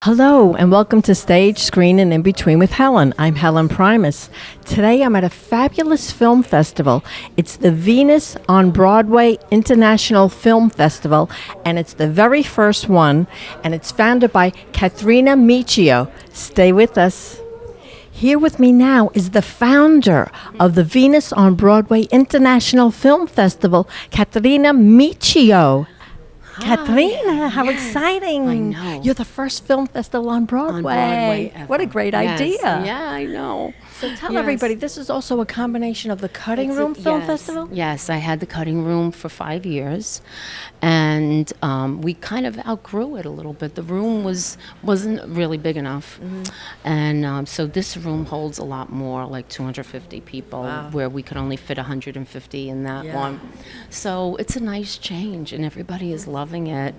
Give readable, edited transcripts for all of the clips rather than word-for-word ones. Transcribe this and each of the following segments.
Hello and welcome to Stage, Screen, and In Between with Helen. I'm Helen Proimos. Today I'm at a fabulous film festival. It's the Venus on Broadway International Film Festival, and it's the very first one, and it's founded by Kathrina Miccio. Stay with us. Here with me now is the founder of the Venus on Broadway International Film Festival, Kathrina Miccio. Kathrina, how exciting. I know. You're the first film festival on Broadway. On Broadway ever. What a great Yes. idea. Yeah, I know. So tell Yes. everybody, this is also a combination of the Cutting Room Film Yes. Festival? Yes, I had the Cutting Room for 5 years, and we kind of outgrew it a little bit. The room wasn't really big enough, and so this room holds a lot more, like 250 people, where we could only fit 150 in that one. So it's a nice change, and everybody is loving it.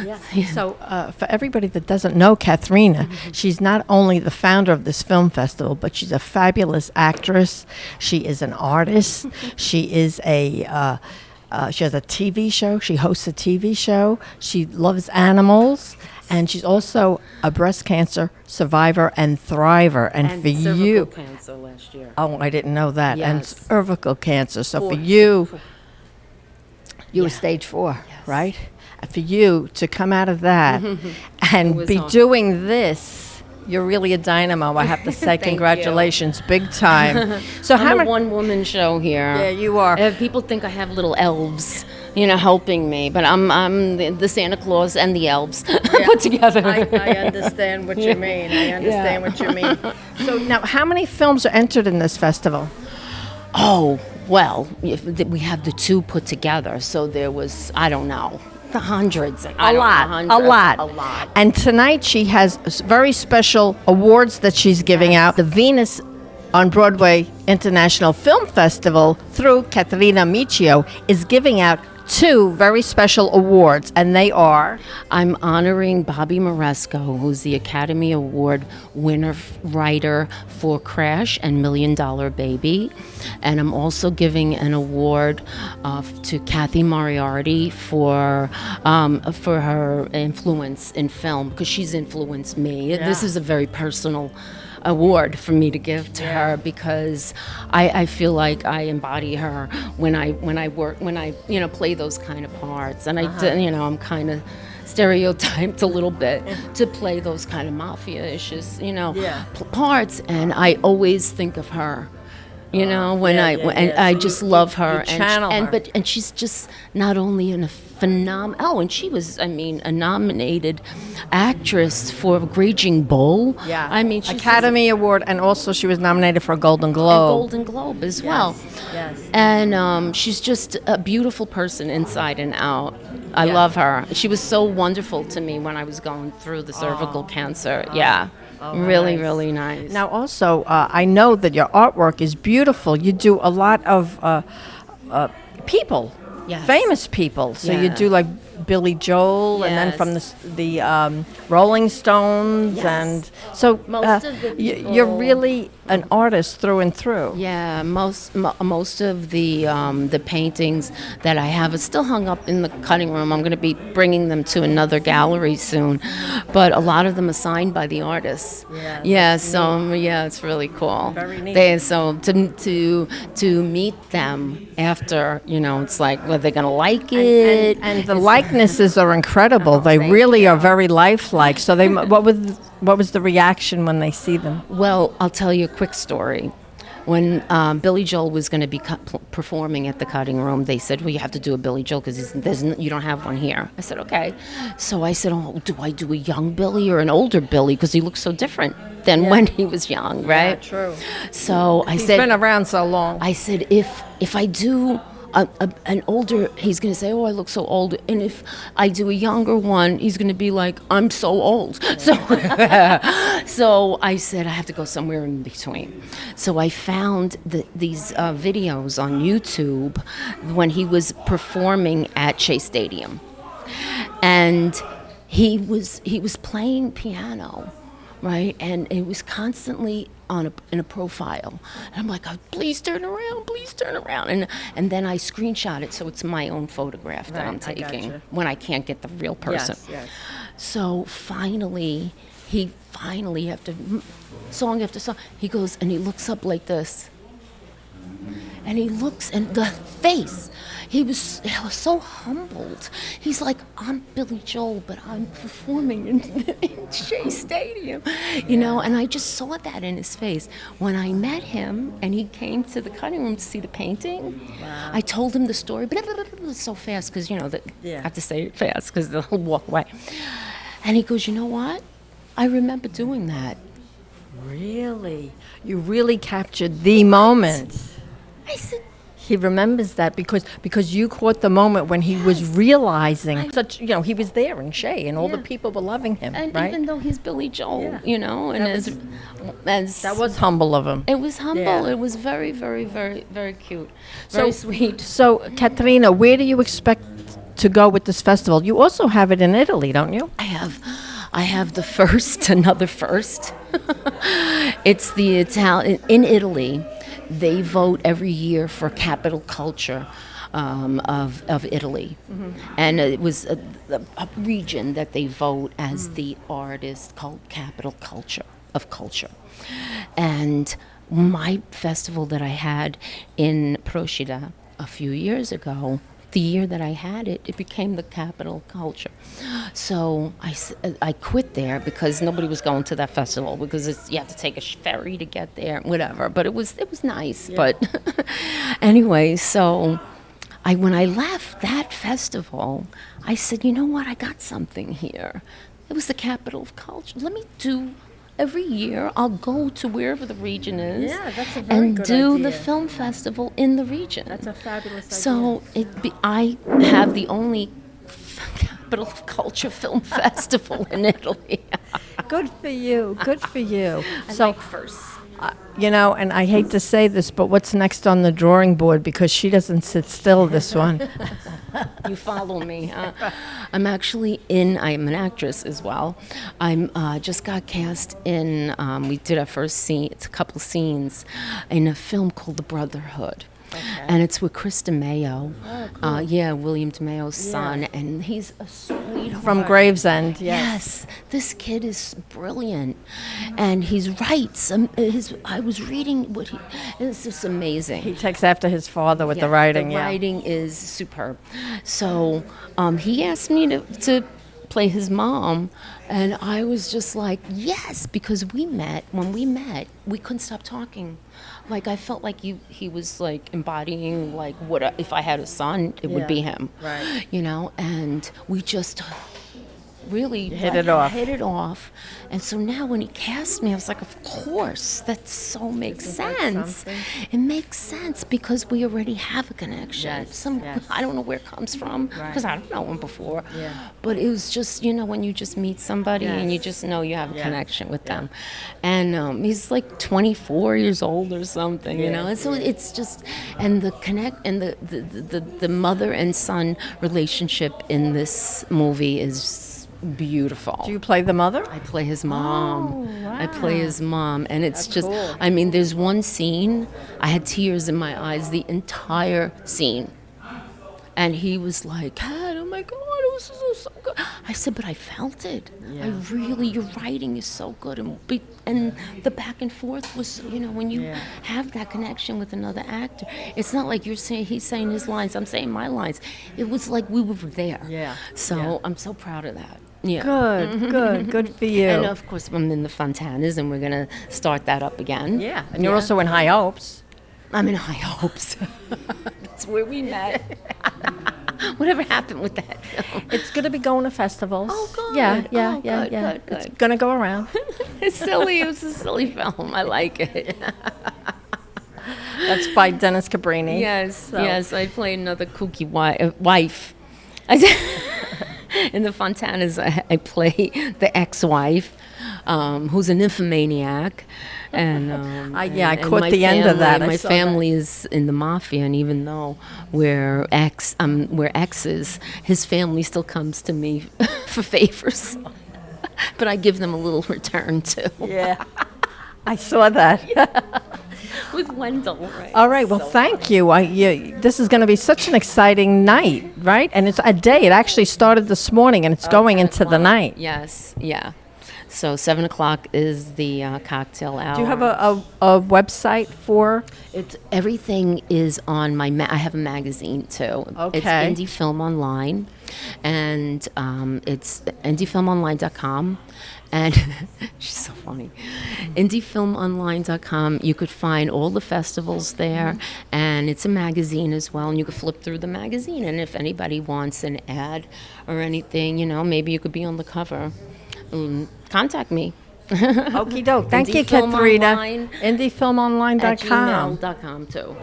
Yeah. So for everybody that doesn't know Kathrina, she's not only the founder of this film festival, but she's a fabulous actress. She is an artist. She is she has a TV show. She hosts a TV show. She loves animals. And she's also a breast cancer survivor and thriver. And for you, cancer last year. oh, I didn't know that. And Yes. cervical cancer. So for Four. you, you were Yeah. stage 4, Yes. right? For you to come out of that and was be awesome. doing this, you're really a dynamo. I have to say, Thank congratulations, big time. So I'm a many? one-woman show here. Yeah, you are. People think I have little elves, helping me, but I'm the Santa Claus and the elves put together. I understand what you mean. I understand what you mean. So now, how many films are entered in this festival? Oh, well, we have the two put together, so there was, I don't know, the hundreds. A lot. And tonight she has very special awards that she's giving out. The Venus on Broadway International Film Festival through Kathrina Miccio is giving out 2 very special awards, and they are... I'm honoring Bobby Moresco, who's the Academy Award winner writer for Crash and $1 Million Baby. And I'm also giving an award to Cathy Moriarty for her influence in film, because she's influenced me. Yeah. This is a very personal award for me to give to her, because I feel like I embody her when I play those kind of parts, and I'm kind of stereotyped a little bit to play those kind of mafia-ish, parts, and I always think of her. I just love her, and she's just not only a phenomenal. Oh, and she was, a nominated actress for Raging Bull. Yeah, I mean, she's Academy Award, and also she was nominated for a Golden Globe. Golden Globe as well. Yes. And she's just a beautiful person inside and out. I love her. She was so wonderful to me when I was going through the cervical cancer. Yeah. Really, nice. really nice. Now, also, I know that your artwork is beautiful. You do a lot of people, Yes. famous people. So you Yeah. do like Billy Joel, and then Yes. from the Rolling Stones, Yes. and so Most of the you're people- really an artist through and through. Yeah, most of the paintings that I have are still hung up in the cutting room. I'm going to be bringing them to another gallery soon, but a lot of them are signed by the artists. Yeah, Yeah. So it's really cool. Very neat. So to meet them after, it's like, well, they're going to like it. And the likenesses are incredible. They really are very lifelike. So they, what was the reaction when they see them? Well, I'll tell you a quick story. When Billy Joel was going to be performing at the Cutting Room, they said, well, you have to do a Billy Joel because you don't have one here. I said, okay. So I said, oh, do I do a young Billy or an older Billy? Because he looks so different than when he was young, right? Yeah, true. So I He's said, been around so long. I said, if I do an older, he's going to say, oh, I look so old. And if I do a younger one, he's going to be like, I'm so old. So, so I said, I have to go somewhere in between. So I found these videos on YouTube when he was performing at Chase Stadium. And he was playing piano, right? And it was constantly in a profile. And I'm like, oh, please turn around. And then I screenshot it so it's my own photograph that I'm taking when I can't get the real person. Yes. So finally, he finally, after song after song, he goes and he looks up like this. And he looks, and the face, he was so humbled. He's like, I'm Billy Joel, but I'm performing in Shea Stadium, you know, and I just saw that in his face. When I met him and he came to the cutting room to see the painting, I told him the story, but it was so fast because, you know, I have to say it fast because they'll walk away. And he goes, you know what? I remember doing that. Really? You really captured the moment. I said, he remembers that because you caught the moment when he was realizing such, you know, he was there in Shea and all the people were loving him, and right? even though he's Billy Joel, you know, and that was humble of him. It was humble. It was very, very, very, very cute, very sweet. So, Kathrina, where do you expect to go with this festival? You also have it in Italy, don't you? I have the first, another first. It's the Italian in Italy. They vote every year for capital culture of Italy, and it was a region that they vote as the artist capital culture of culture. And my festival that I had in Procida a few years ago, the year that I had it, it became the capital culture. So I quit there because nobody was going to that festival because you have to take a ferry to get there, whatever. But it was nice. Yeah. But anyway, so when I left that festival, I said, you know what? I got something here. It was the capital of culture. Let me do. Every year, I'll go to wherever the region is that's a very and good do idea. the film festival in the region. That's a fabulous idea. So I have the only capital of culture film festival in Italy. Good for you. Good for you. I So, like first. you know, and I hate to say this, but what's next on the drawing board? Because she doesn't sit still, this one. You follow me, huh? I'm actually I'm an actress as well. I'm just got cast in, we did our first scene, it's a couple scenes, in a film called The Brotherhood. Okay. And it's with Chris DeMeo. Oh, cool. William DeMeo's son, and he's a sweetheart. From Gravesend, yes. This kid is brilliant, and he writes. I was reading it's just amazing. He takes after his father with the writing. The writing is superb. So he asked me to play his mom, and I was just like, yes, because when we met, we couldn't stop talking. Like, I felt like he was like embodying like what if I had a son, it would be him, right? You know, and we just really hit it off. And so now when he cast me, I was like, of course, that so makes sense. It makes sense because we already have a connection. I don't know where it comes from because I don't know him before. But it was just, you know, when you just meet somebody and you just know you have a connection with them. And he's like 24 years old or something, you know. And so it's just, and the mother and son relationship in this movie is beautiful. Do you play the mother? I play his mom. Oh, wow. I play his mom, and it's That's just, cool. I mean, there's one scene, I had tears in my eyes the entire scene. And he was like, Kat, oh my God, it was so good. I said, but I felt it. Your writing is so good. And the back and forth was, you know, when you have that connection with another actor, it's not like he's saying his lines, I'm saying my lines. It was like we were there. So I'm so proud of that. Yeah. Good for you. And of course, I'm in the Fontanas, and we're going to start that up again. Yeah, and you're also in High Hopes. I'm in High Hopes. That's where we met. Whatever happened with that film? It's going to be going to festivals. Oh, good. Yeah. Good. It's going to go around. It's silly. It was a silly film. I like it. That's by Dennis Cabrini. Yes. I play another kooky wife. In the Fontanas, I play the ex-wife, who's an nymphomaniac, and I caught the end of that. My family is in the mafia, and even though we're exes, his family still comes to me for favors, but I give them a little return too. Yeah, I saw that. With Wendell, right? All right. Well, thank you. This is going to be such an exciting night, right? And it's a day. It actually started this morning, and it's going into the night. Yes. Yeah. So 7 o'clock is the cocktail hour. Do you have a website for? Everything is on my. I have a magazine too. Okay. It's Indie Film Online, and it's indiefilmonline.com. And she's so funny. Indiefilmonline.com. You could find all the festivals there, and it's a magazine as well. And you could flip through the magazine, and if anybody wants an ad or anything, maybe you could be on the cover. Contact me. Okie doke. Thank you, Kathrina. Indiefilmonline.com. @gmail.com too.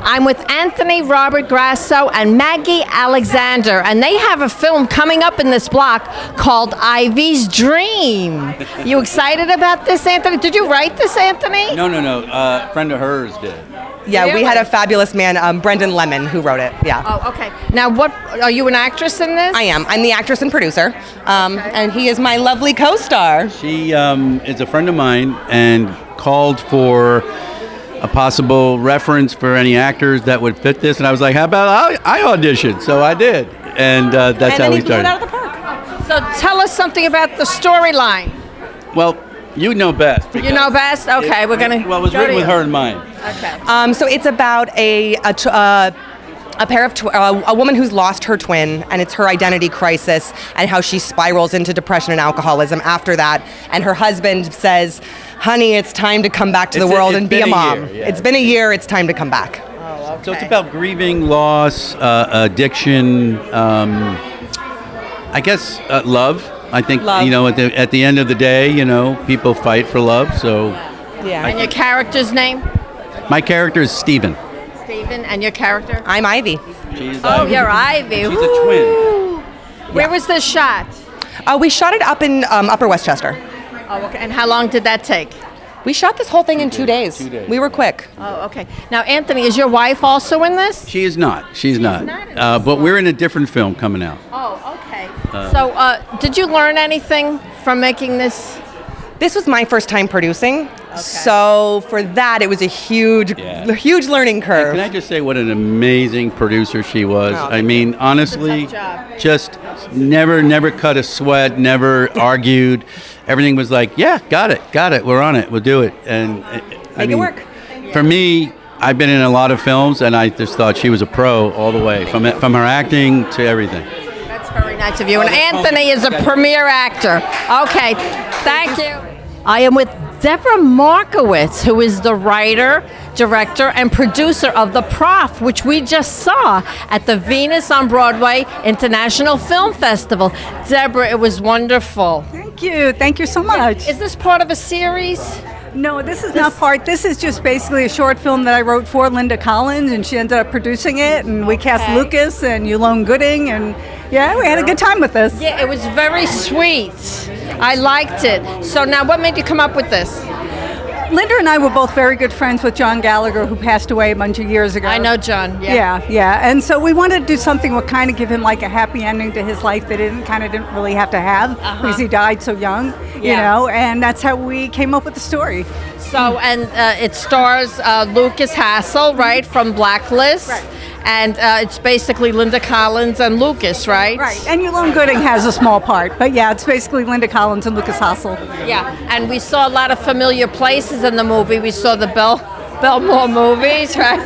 I'm with Anthony, Robert Grasso, and Maggie Alexander, and they have a film coming up in this block called Ivy's Dream. You excited about this, Anthony? Did you write this, Anthony? No. A friend of hers did. Yeah, Really? we had a fabulous man, Brendan Lemon, who wrote it. Yeah. Oh, okay. Now, what are you an actress in this? I am. I'm the actress and producer, and he is my lovely co-star. She is a friend of mine and called for a possible reference for any actors that would fit this, and I was like, "How about I auditioned?" So I did, and that's And how then we he blew it started. out of the park. So tell us something about the storyline. Well, you know best. You know best? Okay, we're gonna. Well, it was go written to with you. her in mind. Okay. So it's about a pair of a woman who's lost her twin, and it's her identity crisis and how she spirals into depression and alcoholism after that. And her husband says, "Honey, it's time to come back to the world It's and be a been mom. year, yeah. It's been a year. It's time to come back." Oh, okay. So it's about grieving, loss, addiction, I guess love. I think Love. at the end of the day, people fight for love. So Yeah. And your character's name? my character is Stephen. Stephen. And your character? I'm Ivy. She's Oh, you're Ivy. She's a twin. Where was this shot? We shot it up in Upper Westchester. Oh, okay. And how long did that take? We shot this whole thing in 2 days. 2 days. We were quick. Oh, okay. Now, Anthony, is your wife also in this? She is not. She's not. not in this But we're in a different film coming out. Oh, okay. So, did you learn anything from making this? This was my first time producing, so for that it was a huge learning curve. Can I just say what an amazing producer she was? Oh, I mean, honestly, It's a tough job. just never cut a sweat, never argued. Everything was like, yeah, got it, we're on it, we'll do it. And Make it work. For me, I've been in a lot of films, and I just thought she was a pro all the way, from her acting to everything. That's very nice of you. And Anthony is a premier actor. Okay, thank you. I am with Debra Markowitz, who is the writer, director, and producer of The Prof, which we just saw at the Venus on Broadway International Film Festival. Debra, it was wonderful. Thank you. Thank you so much. Is this part of a series? No, this is not part. This is just basically a short film that I wrote for Linda Collins, and she ended up producing it. And we cast Okay. Lucas and Yulone Gooding, and yeah, we had a good time with this. Yeah, it was very sweet. I liked it. So now, what made you come up with this? Linda and I were both very good friends with John Gallagher, who passed away a bunch of years ago. I know John. Yeah. And so we wanted to do something that would kind of give him like a happy ending to his life that he didn't really have to have because he died so young, you Yeah. know, and that's how we came up with the story. So, and it stars Lucas Hassel, right, from Blacklist. Right. And it's basically Linda Collins and Lucas, right? Right, and Yulone Gooding has a small part, but yeah, it's basically Linda Collins and Lucas Hassel. Yeah, and we saw a lot of familiar places in the movie. We saw the Belmore movies, right?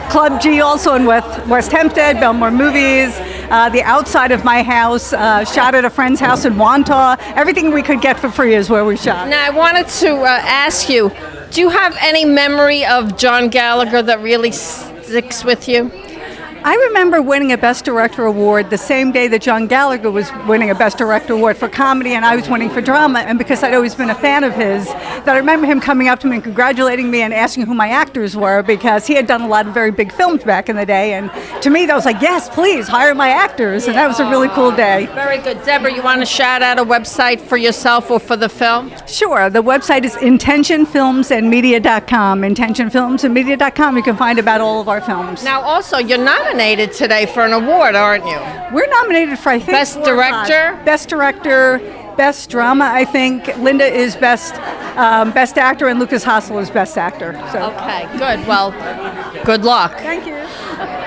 Club G also in West Hempstead, Belmore Movies, the outside of my house, shot at a friend's house in Wantagh. Everything we could get for free is where we shot. Now, I wanted to ask you, do you have any memory of John Gallagher that really sticks with you? I remember winning a Best Director award the same day that John Gallagher was winning a Best Director award for comedy and I was winning for drama, and because I'd always been a fan of his, that I remember him coming up to me and congratulating me and asking who my actors were, because he had done a lot of very big films back in the day, and to me that was like, yes, please, hire my actors, and that was a really cool day. Very good. Deborah, you want to shout out a website for yourself or for the film? Sure, the website is intentionfilmsandmedia.com, intentionfilmsandmedia.com. You can find about all of our films. Now, also, you're nominated today for an award, aren't you? We're nominated for, I think, Best 4 or 5. Director? Best Director, Best Drama, I think. Linda is Best Actor, and Lucas Hassel is Best Actor. So. Okay, good. Well, good luck. Thank you.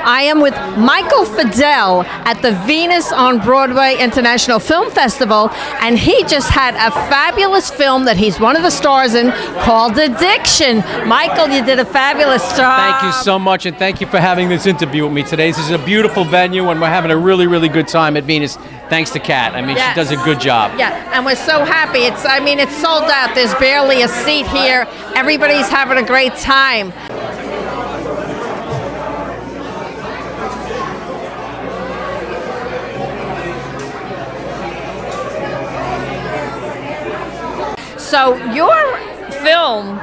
I am with Michael Fedele at the Venus on Broadway International Film Festival, and he just had a fabulous film that he's one of the stars in called Addiction. Michael, you did a fabulous job. Thank you so much, and thank you for having this interview with me today. This is a beautiful venue, and we're having a really, really good time at Venus, thanks to Kat. I mean, Yes. she does a good job. Yeah, and we're so happy. It's sold out. There's barely a seat here. Everybody's having a great time. So your film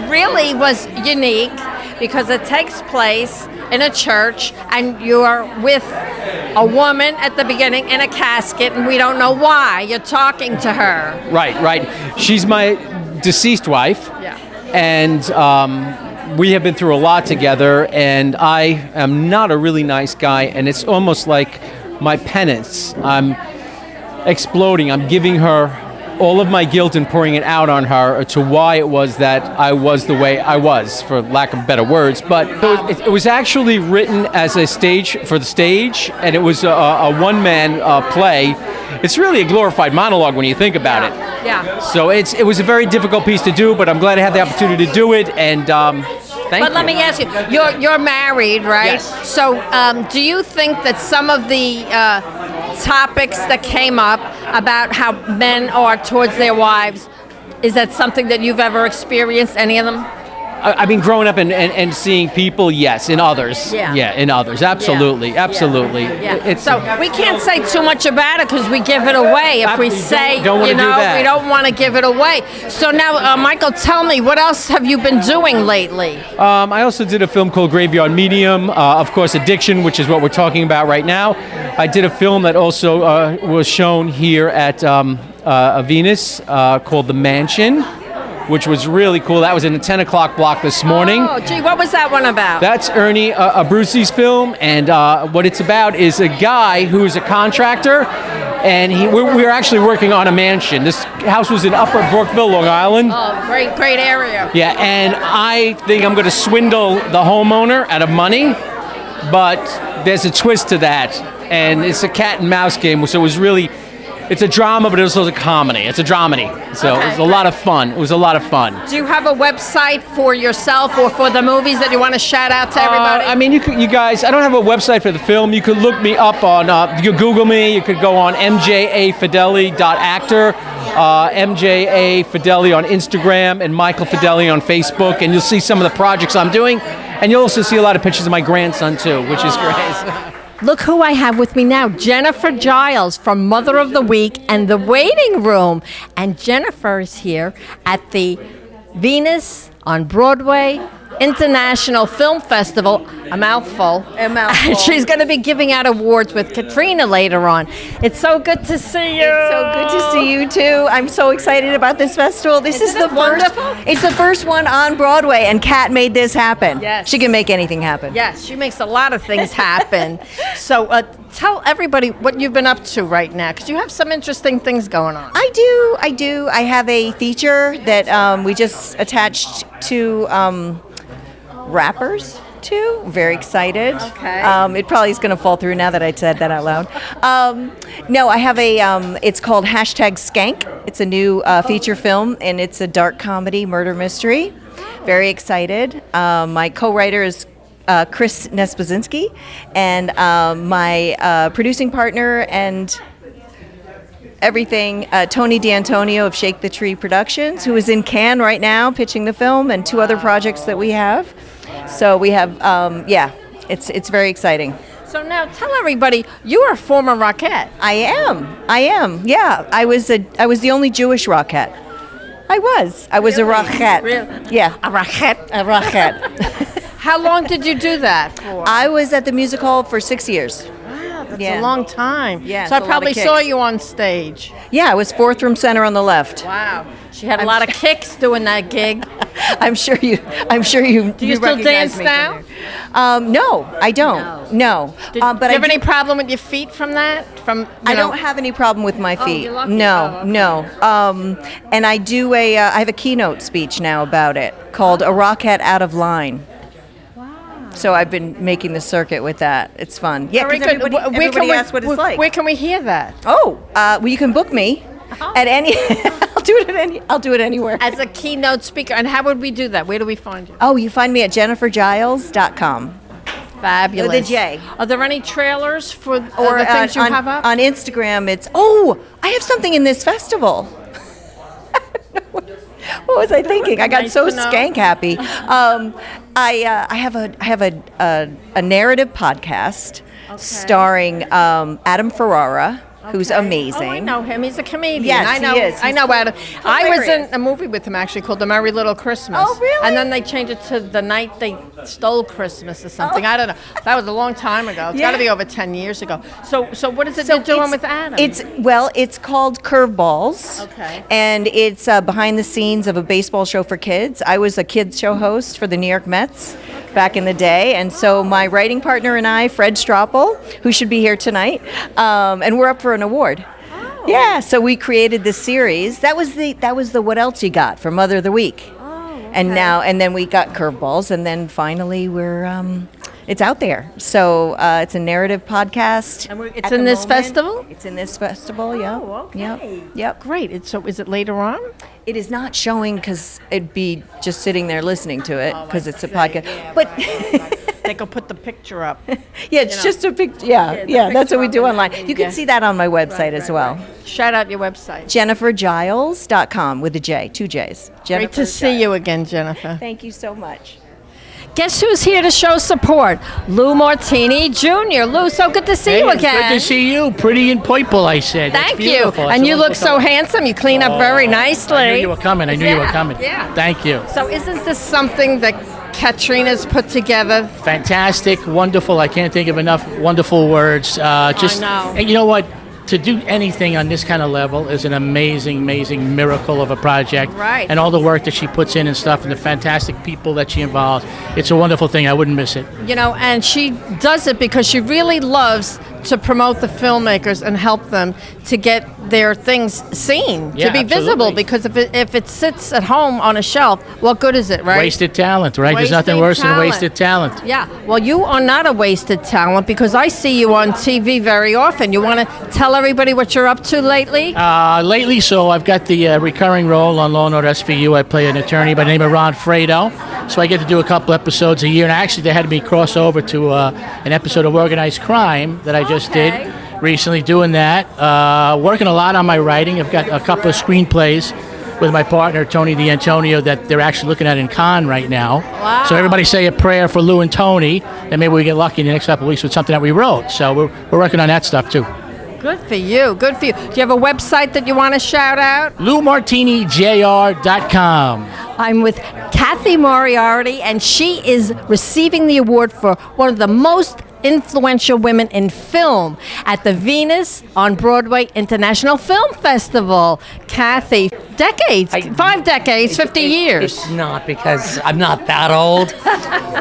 really was unique because it takes place in a church, and you're with a woman at the beginning in a casket, and we don't know why. You're talking to her. Right. She's my deceased wife. Yeah. And we have been through a lot together, and I am not a really nice guy, and it's almost like my penance. I'm exploding. I'm giving her all of my guilt and pouring it out on her to why it was that I was the way I was, for lack of better words. But it was actually written as a stage for the stage, and it was a one-man play. It's really a glorified monologue when you think about it. Yeah. So it was a very difficult piece to do, but I'm glad I had the opportunity to do it, and thank you. But let me ask you, you're married, right? Yes. So do you think that some of the topics that came up about how men are towards their wives, is that something that you've ever experienced, any of them? I've been growing up and seeing people, yes, in others. Yeah. In others, absolutely. Yeah. So we can't say too much about it because we give it away. If we say, don't wanna do that. we don't want to give it away. So now, Michael, tell me, what else have you been doing lately? I also did a film called Graveyard Medium, of course, Addiction, which is what we're talking about right now. I did a film that also was shown here at Venus called The Mansion, which was really cool. That was in the 10 o'clock block this morning. Oh, gee, what was that one about? That's Ernie Abruzzi's film, and what it's about is a guy who's a contractor, and we were actually working on a mansion. This house was in Upper Brookville, Long Island. Oh, great area. Yeah, and I think I'm going to swindle the homeowner out of money, but there's a twist to that, and it's a cat and mouse game, so it was really... It's a drama, but it's also a comedy. It's a dramedy. So It was a lot of fun. It was a lot of fun. Do you have a website for yourself or for the movies that you want to shout out to everybody? I mean, you guys, I don't have a website for the film. You could look me up on, you could Google me. You could go on mjafedele.actor, MJA Fedele on Instagram, and Michael Fedele on Facebook, and you'll see some of the projects I'm doing. And you'll also see a lot of pictures of my grandson, too, which is great. Look who I have with me now, Jennifer Jiles from Mother of the Week and The Waiting Room. And Jennifer is here at the Venus on Broadway International Film Festival, a mouthful. And she's going to be giving out awards with Kathrina later on. It's so good to see you. It's so good to see you too. I'm so excited about this festival. This is the first. It's the first one on Broadway, and Kat made this happen. Yes. She can make anything happen. Yes, she makes a lot of things happen. So tell everybody what you've been up to right now, because you have some interesting things going on. I do. I have a feature that we just attached to rappers too. Very excited. Okay. It probably is going to fall through now that I said that out loud. No, I have a. It's called #Skank. It's a new feature film, and it's a dark comedy murder mystery. Very excited. My co-writer is Chris Nespozinski, and my producing partner and everything, Tony D'Antonio of Shake the Tree Productions, who is in Cannes right now pitching the film, and two other projects that we have. So we have, it's very exciting. So now tell everybody, you are a former Rockette. I am. Yeah, I was the only Jewish Rockette. I was a Rockette. Really? Yeah, A Rockette? a Rockette. How long did you do that for? I was at the music hall for 6 years. Wow, that's Yeah. a long time. Yeah, So I it's a lot of probably kicks. saw you on stage. Yeah, I was fourth from center on the left. Wow. She had a lot of kicks doing that gig. I'm sure you. Do you still recognize dance me now? from there. No, I don't. No. Do But you have I any problem with your feet from that? I don't have any problem with my feet. you're lucky. No, Oh, okay. no. And I do I have a keynote speech now about it called "A Rockette Out of Line." Wow. So I've been making the circuit with that. It's fun. Yeah, Very because good. everybody asks what it's like. Where can we hear that? Oh, well, you can book me at any. I'll do it anywhere. As a keynote speaker. And how would we do that? Where do we find you? Oh, you find me at jennifergiles.com. Fabulous. With a J. Are there any trailers for Or the things you on, have up? on Instagram, it's I have something in this festival. What was I thinking? I got Nice so to know. skank happy. I have a narrative podcast starring Adam Ferrara, who's amazing. Oh, I know him. He's a comedian. Yes, I know. he is. I He's know Adam. I was hilarious. in a movie with him actually called The Merry Little Christmas. Oh, really? And then they changed it to The Night They Stole Christmas or something. I don't know. That was a long time ago. It's got to be over 10 years ago. So what is it you're doing with Adam? It's called Curveballs. Okay. And it's behind the scenes of a baseball show for kids. I was a kids show host for the New York Mets back in the day, and so my writing partner and I, Fred Straupel, who should be here tonight, and we're up for an award. Oh. Yeah, so we created this series. That was the What Else You Got for Mother of the Week. Oh, okay. And then we got Curveballs, and then finally it's out there. So it's a narrative podcast. And it's in this festival? It's in this festival, yeah. Oh, okay. Yep. Great. So is it later on? It is not showing because it'd be just sitting there listening to it because it's a podcast. But They can put the picture up. yeah, it's just a picture. Yeah, that's what we do online. You can see that on my website as well. Shout out your website. JenniferGiles.com with a J, 2 J's. Great to see you again, Jennifer. Thank you so much. Guess who's here to show support? Lou Martini Jr. Lou, so good to see you again. Good to see you. Pretty and purple, I said. That's Thank you. beautiful. And It's a you look wonderful so color. handsome. You clean up very nicely. I knew you were coming. Yeah. Thank you. So isn't this something that Kathrina's put together? Fantastic, wonderful. I can't think of enough wonderful words. I know. And you know what? To do anything on this kind of level is an amazing, amazing miracle of a project. Right. And all the work that she puts in and stuff, and the fantastic people that she involves. It's a wonderful thing. I wouldn't miss it. You know, and she does it because she really loves to promote the filmmakers and help them to get their things seen, Yeah, to be visible. absolutely. Because if it sits at home on a shelf, what good is it, right? Wasted talent, right? There's nothing Wasted worse than talent. wasted talent. Yeah, well, you are not a wasted talent because I see you on TV very often. You want to tell everybody what you're up to lately? Lately, so I've got the recurring role on Law & Order SVU. I play an attorney by the name of Ron Fredo. So I get to do a couple episodes a year. And actually, they had me cross over to an episode of Organized Crime that I just did recently, doing that. Working a lot on my writing. I've got a couple of screenplays with my partner, Tony D'Antonio, that they're actually looking at in Cannes right now. Wow. So everybody say a prayer for Lou and Tony, and maybe we get lucky in the next couple of weeks with something that we wrote. So we're working on that stuff, too. Good for you. Good for you. Do you have a website that you want to shout out? LouMartiniJR.com. I'm with Cathy Moriarty, and she is receiving the award for one of the most influential women in film at the Venus on Broadway International Film Festival. Kathy, decades, 5 decades, 50 years. It's not because I'm not that old,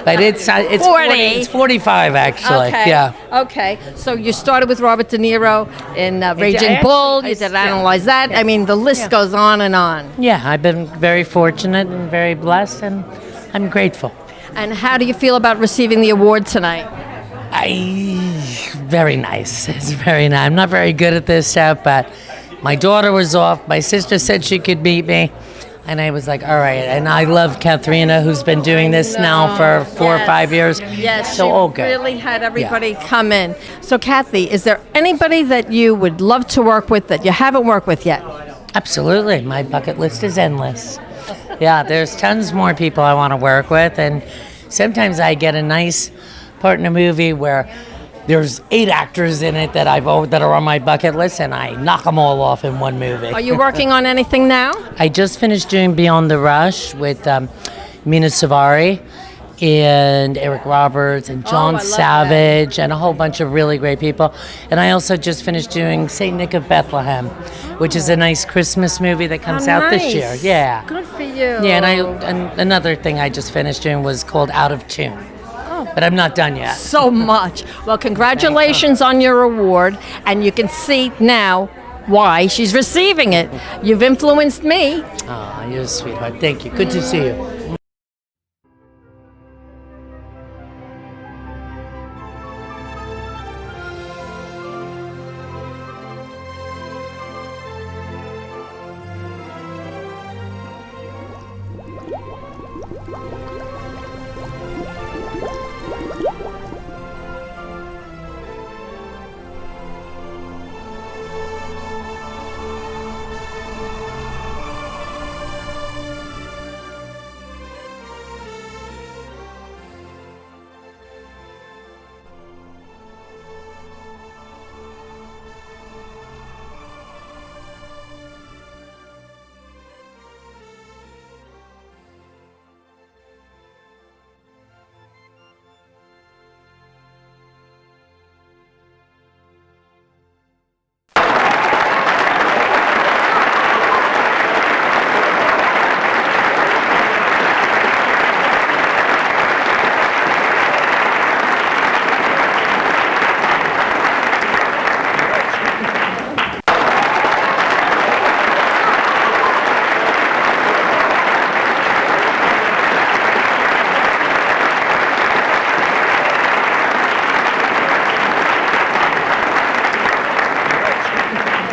but it's 40. It's 45 actually. Okay. Yeah. Okay. So you started with Robert De Niro in Raging actually, Bull. You did Analyze That. I mean, the list goes on and on. Yeah, I've been very fortunate and very blessed, and I'm grateful. And how do you feel about receiving the award tonight? Very nice. It's very nice. I'm not very good at this stuff, but my daughter was off. My sister said she could beat me. And I was like, all right. And I love Kathrina, who's been doing this now for 4 or 5 years. Yes, So, she good. really had everybody come in. So, Kathy, is there anybody that you would love to work with that you haven't worked with yet? Absolutely. My bucket list is endless. Yeah, there's tons more people I want to work with. And sometimes I get a nice part in a movie where there's 8 actors in it that are on my bucket list, and I knock them all off in one movie. Are you working on anything now? I just finished doing Beyond the Rush with Mina Savari and Eric Roberts and John I love Savage and a whole bunch of really great people. And I also just finished doing St. Nick of Bethlehem, which is a nice Christmas movie that comes out this year. Yeah. Good for you. Yeah, and another thing I just finished doing was called Out of Tune. But I'm not done yet. So much. Well, congratulations on your award, and you can see now why she's receiving it. You've influenced me. Oh, you're a sweetheart. Thank you. Good to see you.